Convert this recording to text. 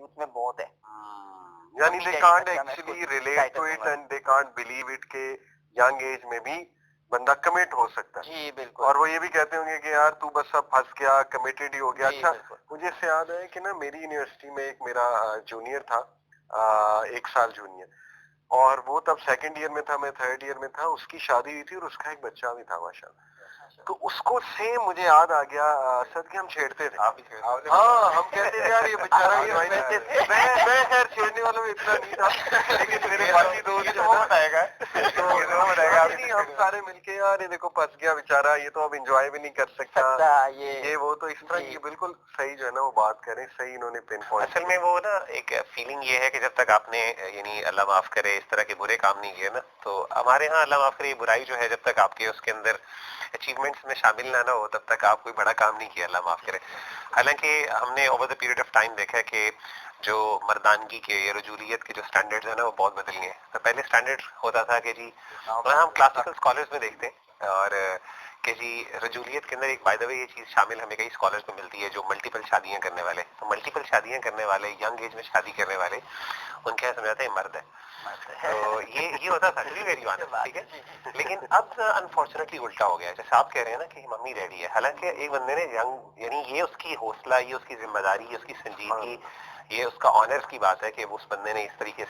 Youth میں بہت ہے. یعنی they can't actually relate to it and they can't believe it کہ young age میں بھی بندہ کمٹ ہو سکتا ہے. جی بالکل. اور وہ یہ بھی کہتے ہوں گے کہ یار تو بس اب پھنس گیا, کمیٹڈ ہی ہو گیا. اچھا مجھے اس سے یاد ہے کہ نا میری یونیورسٹی میں ایک میرا جونیئر تھا, 1 سال جونیئر, اور وہ تب 2nd ایئر میں تھا, میں 3rd ایئر میں تھا. اس کی شادی ہوئی تھی اور اس کا ایک بچہ بھی تھا ماشاءاللہ. تو اس کو سیم مجھے یاد آ گیا سر کہ ہم چھیڑتے تھے. ہاں ہم کہتے تھے یار یہ بیچارہ میں خیر چھیڑنے والوں میں اتنا نہیں تھا, لیکن میرے باقی دوست جو بتائے گا ہم سارے مل کے یار یہ دیکھو پھنس گیا بیچارہ, یہ تو اب انجوائے بھی نہیں کر سکتا یہ وہ. تو اس طرح کی بالکل صحیح جو ہے نا وہ بات کریں, صحیح انہوں نے پن پوائنٹ. اصل میں وہ نا ایک فیلنگ یہ ہے کہ جب تک آپ نے یعنی اللہ معاف کرے اس طرح کے برے کام نہیں کیے نا, تو ہمارے ہاں اللہ معاف کرے یہ برائی جو ہے جب تک آپ کے اس کے اندر اچیومنٹس میں شامل نہ ہو تب تک آپ کوئی بڑا کام نہیں کیا, اللہ معاف کرے. حالانکہ ہم نے over the period of time دیکھا ہے کہ جو مردانگی کے یا رجولیت کے جو سٹینڈرڈز ہیں نا وہ بہت بدل گئے ہیں. تو پہلے سٹینڈرڈ ہوتا تھا کہ جی ہم کلاسیکل اسکالرز میں دیکھتے ہیں اور کہ جی رجولیت کے اندر ایک بائی دا وے یہ چیز شامل ہمیں کئی اسکالرز میں ملتی ہے جو ملٹیپل شادیاں کرنے والے. تو ملٹیپل شادیاں کرنے والے, ینگ ایج میں شادی کرنے والے, ان کے یہاں سمجھاتا ہے مرد ہے. تو یہ ہوتا تھا ویری آنیسٹ, ٹھیک ہے. لیکن اب انفارچونیٹلی الٹا ہو گیا, جیسے آپ کہہ رہے ہیں نا کہ ممی ڈیڈی ہے. حالانکہ ایک بندے نے یعنی یہ اس کی حوصلہ, یہ اس کی ذمہ داری, یہ اس کی سنجیدگی, یہ اس کا آنر کی بات ہے کہ اس بندے نے اس طریقے سے